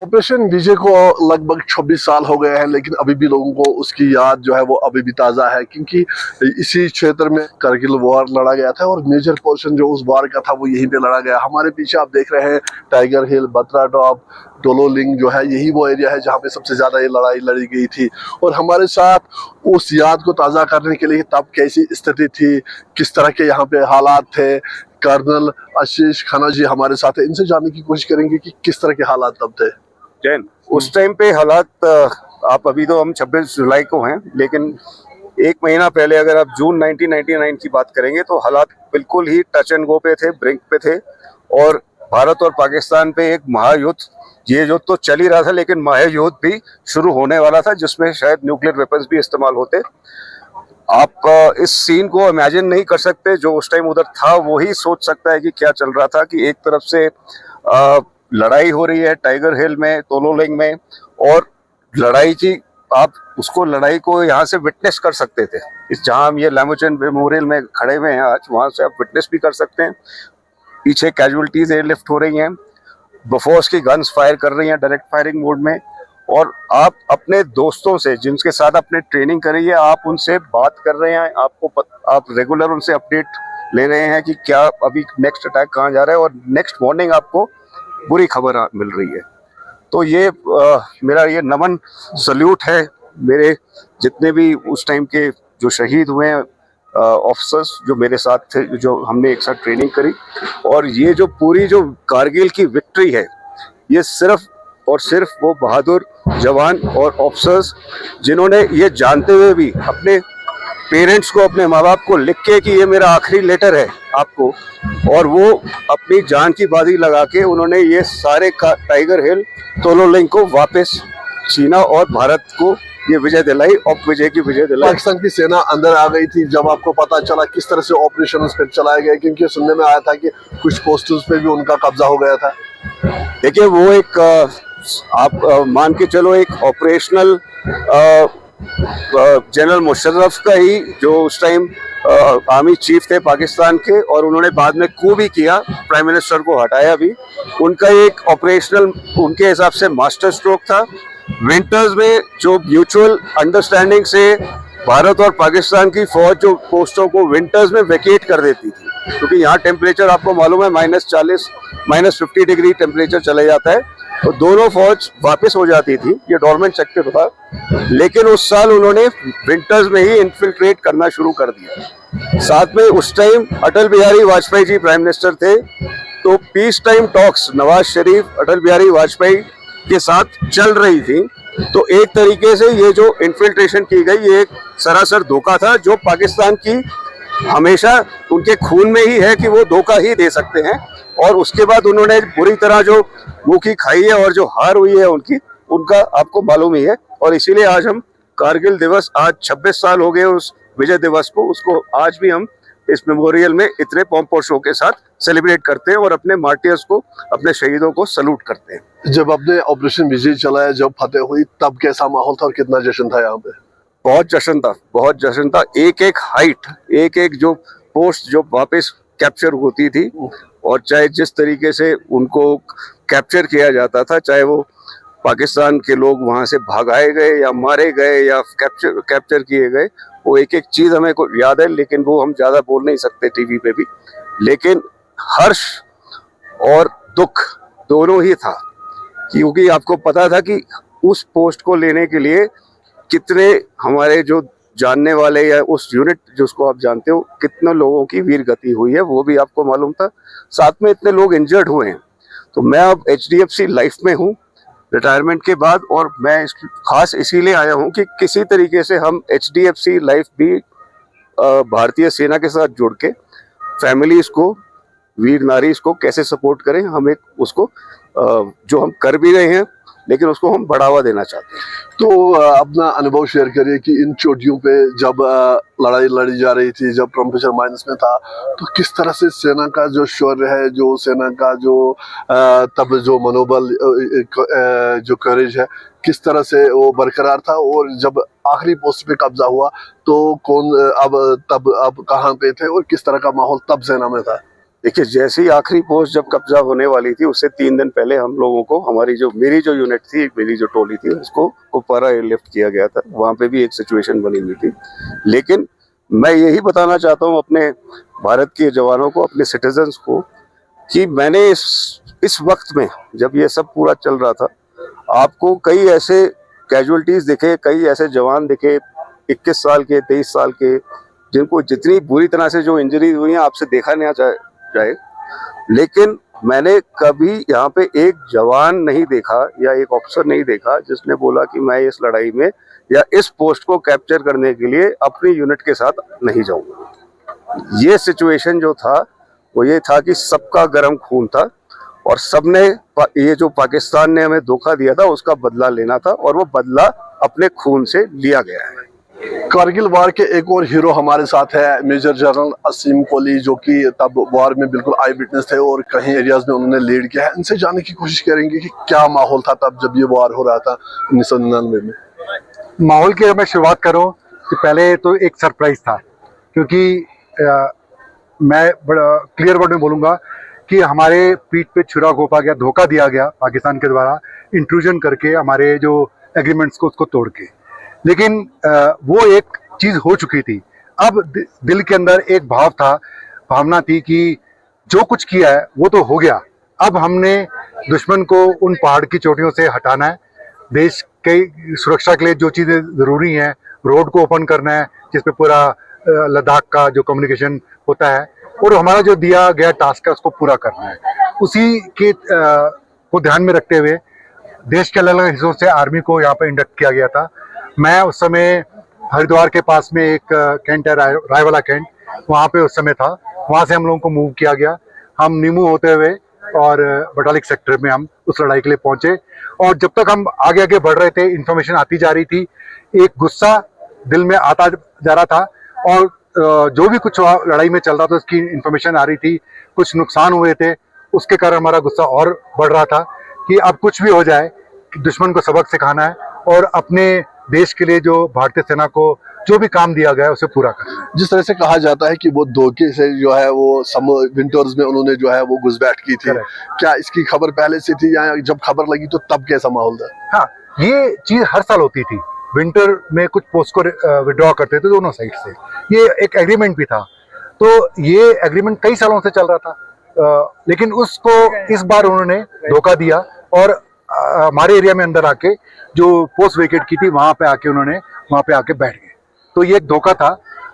Operation विजय को लगभग 26 साल हो गए हैं, लेकिन अभी भी लोगों को उसकी याद जो है वो अभी भी ताज़ा है, क्योंकि इसी क्षेत्र में करगिल वॉर लड़ा गया था और मेजर पोर्शन जो उस वॉर का था वो यहीं पे लड़ा गया। हमारे पीछे आप देख रहे हैं टाइगर हिल, बत्रा टॉप, डोलोलिंग जो है, यही वो एरिया है जहाँ पे सबसे ज़्यादा ये लड़ाई लड़ी गई थी। और हमारे साथ उस याद को ताज़ा करने के लिए तब कैसी स्थिति थी, किस तरह के यहाँ पे हालात थे, कर्नल आशीष खन्ना जी हमारे साथ है। इनसे जानने की कोशिश करेंगे कि किस तरह के हालात तब थे। जैन, उस टाइम पे हालात आप अभी तो हम 26 जुलाई को हैं, लेकिन एक महीना पहले अगर आप जून 1999 की बात करेंगे तो हालात बिल्कुल ही टच एंड गो पे थे, ब्रिंक पे थे। और भारत और पाकिस्तान पे एक महायुद्ध, ये युद्ध तो चल ही रहा था, लेकिन महायुद्ध भी शुरू होने वाला था जिसमें शायद न्यूक्लियर वेपन्स भी इस्तेमाल होते। आप इस सीन को इमेजिन नहीं कर सकते। जो उस टाइम उधर था वो ही सोच सकता है कि क्या चल रहा था। कि एक तरफ से लड़ाई हो रही है टाइगर हिल में, तोलोलिंग में, और लड़ाई की आप उसको लड़ाई को यहाँ से विटनेस कर सकते थे। इस जहाँ हम ये लामोचन मेमोरियल में खड़े हुए हैं आज, वहाँ से आप विटनेस भी कर सकते हैं। पीछे कैजुअलिटीज एयरलिफ्ट हो रही हैं, बफोर्स की गन्स फायर कर रही हैं डायरेक्ट फायरिंग मोड में, और आप अपने दोस्तों से जिनके साथ आपने ट्रेनिंग करी है, आप उनसे बात कर रहे हैं। आप रेगुलर उनसे अपडेट ले रहे हैं कि क्या अभी नेक्स्ट अटैक कहाँ जा रहा है, और नेक्स्ट मॉर्निंग आपको बुरी खबर मिल रही है। तो ये मेरा ये नमन सल्यूट है मेरे जितने भी उस टाइम के जो शहीद हुए हैं ऑफिसर्स जो मेरे साथ थे, जो हमने एक साथ ट्रेनिंग करी। और ये जो पूरी जो कारगिल की विक्ट्री है, ये सिर्फ और सिर्फ वो बहादुर जवान और ऑफिसर्स जिन्होंने ये जानते हुए भी अपने पेरेंट्स को, अपने माँ बाप को लिख के कि ये मेरा आखिरी लेटर है आपको, और वो अपनी जान की बाजी लगा के उन्होंने ये सारे टाइगर हिल, तोलोलिंग को वापस छीना और भारत को ये विजय दिलाई, और विजय की विजय दिलाई। पाकिस्तान की सेना अंदर आ गई थी जब आपको पता चला, किस तरह से ऑपरेशन उस पर चलाए गए, क्योंकि सुनने में आया था कि कुछ पोस्टर्स पे भी उनका कब्जा हो गया था। देखिए, वो एक आप मान के चलो एक ऑपरेशनल जनरल मुशर्रफ का ही, जो उस टाइम आर्मी चीफ थे पाकिस्तान के, और उन्होंने बाद में कू भी किया, प्राइम मिनिस्टर को हटाया भी, उनका एक ऑपरेशनल उनके हिसाब से मास्टर स्ट्रोक था। विंटर्स में जो म्यूचुअल अंडरस्टैंडिंग से भारत और पाकिस्तान की फौज जो पोस्टों को विंटर्स में वेकेट कर देती थी, क्योंकि यहाँ टेम्परेचर आपको मालूम है -40 -50 डिग्री टेम्परेचर चले जाता है, तो दोनों फौज वापस हो जाती थी। ये डोरमेंट सेक्टर था, लेकिन उस साल उन्होंने विंटर्स में ही इन्फिल्ट्रेट करना शुरू कर दिया। साथ में उस time Atal Bihari Vajpayee ji prime minister थे, तो peace time talks Nawaz Sharif, Atal Bihari Vajpayee के साथ चल रही थी। तो एक तरीके से ये जो इन्फिल्ट्रेशन की गई, ये एक सरासर धोखा था, जो पाकिस्तान की हमेशा उनके खून में ही है कि वो धोखा ही दे सकते हैं। और उसके बाद उन्होंने बुरी तरह जो मुंह की खाई है और जो हार हुई है उनका आपको मालूम ही है। और इसीलिए आज हम कारगिल दिवस, आज 26 साल हो गए उस विजय दिवस को, उसको आज भी हम इस मेमोरियल में इतने पॉम्प और शो के साथ सेलिब्रेट करते हैं और अपने मार्टियर्स को, अपने शहीदों को सल्यूट करते हैं। जब आपने ऑपरेशन विजय चलाया, जब फतेह हुई, तब कैसा माहौल था और कितना जश्न था यहाँ पे? बहुत जश्न था, बहुत जश्न था। एक एक हाइट, एक एक जो पोस्ट जो वापस कैप्चर होती थी, और चाहे जिस तरीके से उनको कैप्चर किया जाता था, चाहे वो पाकिस्तान के लोग वहां से भगाए गए या मारे गए या कैप्चर किए गए, वो एक एक चीज हमें को याद है, लेकिन वो हम ज्यादा बोल नहीं सकते टीवी पे भी। लेकिन हर्ष और दुख दोनों ही था, क्योंकि आपको पता था कि उस पोस्ट को लेने के लिए कितने हमारे जो जानने वाले या उस यूनिट जिसको आप जानते हो, कितने लोगों की वीर गति हुई है, वो भी आपको मालूम था। साथ में इतने लोग इंजर्ड हुए हैं। तो मैं अब HDFC लाइफ में हूँ रिटायरमेंट के बाद, और मैं खास इसीलिए आया हूँ कि किसी तरीके से हम HDFC लाइफ भी भारतीय सेना के साथ जुड़ के फैमिलीज को, वीर नारीज को कैसे सपोर्ट करें, हम एक उसको जो हम कर भी रहे हैं, लेकिन उसको हम बढ़ावा देना चाहते हैं। तो अपना अनुभव शेयर करिए कि इन चोटियों पे जब लड़ाई लड़ी जा रही थी, जब टेम्परेचर माइनस में था, तो किस तरह से सेना का जो शौर्य है, जो सेना का जो तब जो मनोबल, जो करेज है, किस तरह से वो बरकरार था? और जब आखिरी पोस्ट पे कब्जा हुआ तो कौन अब कहाँ पे थे और किस तरह का माहौल तब सेना में था? देखिए, जैसे ही आखिरी पोस्ट जब कब्जा होने वाली थी उससे 3 दिन पहले हम लोगों को मेरी जो यूनिट थी, मेरी जो टोली थी, उसको कुपवारा एयरलिफ्ट किया गया था। वहाँ पे भी एक सिचुएशन बनी हुई थी। लेकिन मैं यही बताना चाहता हूँ अपने भारत के जवानों को, अपने सिटीजन्स को, कि मैंने इस वक्त में जब ये सब पूरा चल रहा था, आपको कई ऐसे कैजुअलिटीज दिखे, कई ऐसे जवान दिखे 21 साल के, 23 साल के, जिनको जितनी बुरी तरह से जो इंजरी हुई है आपसे देखा नहीं जाए, लेकिन मैंने कभी यहाँ पे एक जवान नहीं देखा या एक ऑफिसर नहीं देखा जिसने बोला कि मैं इस लड़ाई में या इस पोस्ट को कैप्चर करने के लिए अपनी यूनिट के साथ नहीं जाऊंगा। ये सिचुएशन जो था वो ये था कि सबका गर्म खून था और सबने ये जो पाकिस्तान ने हमें धोखा दिया था उसका बदला लेना था, और वो बदला अपने खून से लिया गया है। कारगिल वार के एक और हीरो हमारे साथ है, मेजर जनरल असीम कोहली, जो कि तब वार में बिल्कुल आई विटनेस थे और कहीं एरियाज में उन्होंने लीड किया है। इनसे जानने की कोशिश करेंगे कि क्या माहौल था तब जब ये वार हो रहा था 1999 में। माहौल की अगर मैं शुरुआत करूं तो पहले तो एक सरप्राइज था, क्योंकि मैं बड़ा क्लियर वर्ड में बोलूँगा कि हमारे पीठ पे छुरा घोंपा गया, धोखा दिया गया पाकिस्तान के द्वारा इंट्रूजन करके, हमारे जो एग्रीमेंट्स को उसको तोड़ के। लेकिन वो एक चीज़ हो चुकी थी। अब दिल के अंदर एक भावना थी कि जो कुछ किया है वो तो हो गया, अब हमने दुश्मन को उन पहाड़ की चोटियों से हटाना है। देश की सुरक्षा के लिए जो चीज़ें ज़रूरी हैं, रोड को ओपन करना है जिसपे पूरा लद्दाख का जो कम्युनिकेशन होता है, और हमारा जो दिया गया टास्क है उसको पूरा करना है। उसी के को ध्यान में रखते हुए देश के अलग अलग हिस्सों से आर्मी को यहाँ पे इंडक्ट किया गया था। मैं उस समय हरिद्वार के पास में एक कैंट है, रायवाला कैंट, वहाँ पे उस समय था। वहाँ से हम लोगों को मूव किया गया। हम नीमू होते हुए और बटालिक सेक्टर में हम उस लड़ाई के लिए पहुंचे, और जब तक हम आगे आगे बढ़ रहे थे इंफॉर्मेशन आती जा रही थी, एक गुस्सा दिल में आता जा रहा था, और जो भी कुछ लड़ाई में चल रहा था उसकी इंफॉर्मेशन आ रही थी। कुछ नुकसान हुए थे, उसके कारण हमारा गुस्सा और बढ़ रहा था कि अब कुछ भी हो जाए, दुश्मन को सबक सिखाना है और अपने देश के लिए जो भारतीय सेना को जो भी काम दिया गया है उसे पूरा करना है। जिस तरह से कहा जाता है कि वो धोखे से जो है वो विंटर्स में उन्होंने जो है वो घुसपैठ की थी, क्या इसकी खबर पहले से थी या जब खबर लगी तो तब कैसा माहौल था? हाँ, ये चीज हर साल होती थी। विंटर में कुछ पोस्ट को विड्रॉ करते थे दोनों साइड से। ये एक एग्रीमेंट भी था, तो ये एग्रीमेंट कई सालों से चल रहा था, लेकिन उसको इस बार उन्होंने धोखा दिया और हमारे एरिया में अंदर आके जो पोस्ट वेकेट की थी वहां पे आके आके बैठ गए। तो ये एक धोखा था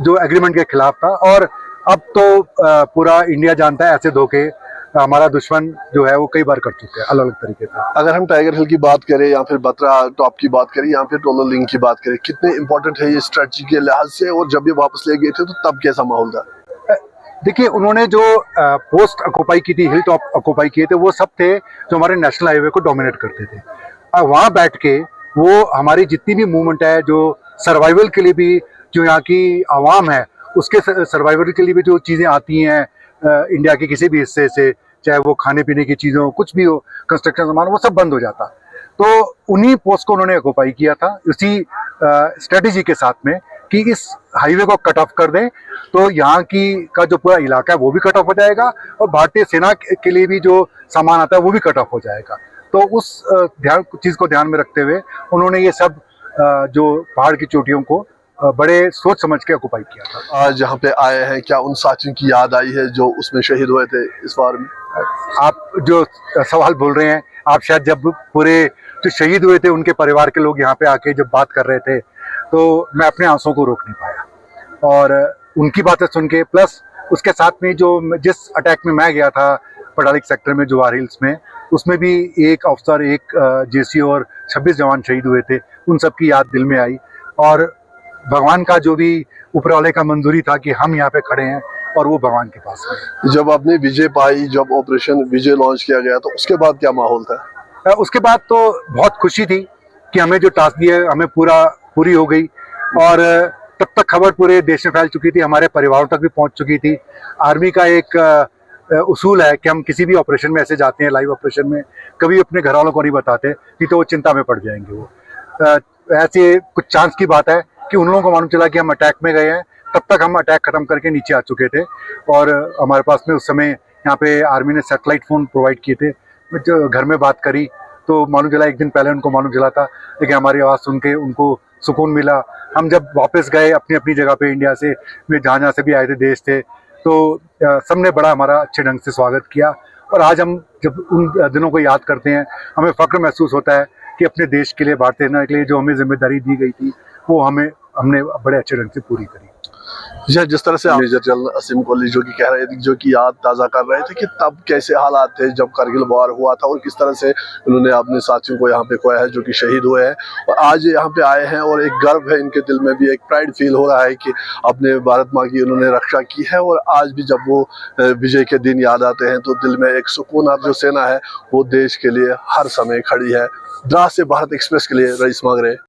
जो एग्रीमेंट के खिलाफ था, और अब तो पूरा इंडिया जानता है ऐसे धोखे हमारा दुश्मन जो है वो कई बार कर चुके हैं अलग अलग तरीके से। अगर हम टाइगर हिल की बात करें या फिर बत्रा टॉप की बात करें या फिर टोलो लिंक की बात करें, कितने इंपॉर्टेंट है ये स्ट्रेटजी के लिहाज से, और जब ये वापस ले गए थे तो तब कैसा माहौल था? देखिए, उन्होंने जो पोस्ट ऑक्यूपाई की थी, हिल टॉप ऑक्यूपाई किए थे, वो सब थे जो हमारे नेशनल हाईवे को डोमिनेट करते थे। वहाँ बैठ के वो हमारी जितनी भी मूवमेंट है, जो सर्वाइवल के लिए भी, जो यहाँ की आवाम है उसके सर्वाइवल के लिए भी जो चीज़ें आती हैं इंडिया के किसी भी हिस्से से, चाहे वो खाने पीने की चीज़ें हो, कुछ भी हो, कंस्ट्रक्शन सामान, वो सब बंद हो जाता। तो उन्हीं पोस्ट को उन्होंने ऑक्यूपाई किया था उसी स्ट्रेटेजी के साथ में कि इस हाईवे को कट ऑफ कर दें, तो यहाँ की का जो पूरा इलाका है वो भी कट ऑफ हो जाएगा और भारतीय सेना के लिए भी जो सामान आता है वो भी कट ऑफ हो जाएगा। तो उस चीज़ को ध्यान में रखते हुए उन्होंने ये सब जो पहाड़ की चोटियों को बड़े सोच समझ के ऑक्यूपाई किया था। आज यहाँ पे आए हैं, क्या उन साथियों की याद आई है जो उसमें शहीद हुए थे इस बार में? आप जो सवाल बोल रहे हैं, आप शायद जब पूरे जो शहीद हुए थे उनके परिवार के लोग यहाँ पे आके जब बात कर रहे थे तो मैं अपने आंसुओं को रोक नहीं पाया, और उनकी बातें सुन के, प्लस उसके साथ में जो जिस अटैक में मैं गया था पटालिक सेक्टर में जवाहर हिल्स में, उसमें भी एक अफसर, एक जेसी और 26 जवान शहीद हुए थे। उन सब की याद दिल में आई, और भगवान का जो भी ऊपर वाले का मंजूरी था कि हम यहाँ पे खड़े हैं और वो भगवान के पास में। जब आपने विजय पाई, जब ऑपरेशन विजय लॉन्च किया गया, तो उसके बाद क्या माहौल था? उसके बाद तो बहुत खुशी थी कि हमें जो टास्क दिया हमें पूरी हो गई, और तब तक खबर पूरे देश में फैल चुकी थी, हमारे परिवारों तक भी पहुंच चुकी थी। आर्मी का एक उसूल है कि हम किसी भी ऑपरेशन में ऐसे जाते हैं, लाइव ऑपरेशन में, कभी अपने घर वालों को नहीं बताते, नहीं तो वो चिंता में पड़ जाएंगे। वो ऐसे कुछ चांस की बात है कि उन लोगों को मालूम चला कि हम अटैक में गए हैं, तब तक हम अटैक खत्म करके नीचे आ चुके थे, और हमारे पास में उस समय यहाँ पे आर्मी ने सैटेलाइट फ़ोन प्रोवाइड किए थे, जो घर में बात करी तो मालूम चला, एक दिन पहले उनको मालूम चला था, लेकिन हमारी आवाज़ सुन के उनको सुकून मिला। हम जब वापस गए अपनी अपनी जगह पे इंडिया से, वे जहाँ जहाँ से भी आए थे देश थे, तो सबने बड़ा हमारा अच्छे ढंग से स्वागत किया। और आज हम जब उन दिनों को याद करते हैं, हमें फ़ख्र महसूस होता है कि अपने देश के लिए, भारतीय सेना के लिए जो हमें जिम्मेदारी दी गई थी वो हमने बड़े अच्छे ढंग से पूरी करी। या जिस तरह से मेजर जनरल असीम कोहली जो कि कह रहे थे, जो कि याद ताज़ा कर रहे थे कि तब कैसे हालात थे जब करगिल वार हुआ था और किस तरह से उन्होंने अपने साथियों को यहाँ पे खोया है जो कि शहीद हुए हैं, और आज यहाँ पे आए हैं और एक गर्व है इनके दिल में भी, एक प्राइड फील हो रहा है कि अपने भारत माँ की उन्होंने रक्षा की है। और आज भी जब वो विजय के दिन याद आते हैं तो दिल में एक सुकून आता है। जो सेना है वो देश के लिए हर समय खड़ी है। द्रास से भारत एक्सप्रेस के लिए रईस मांगरे।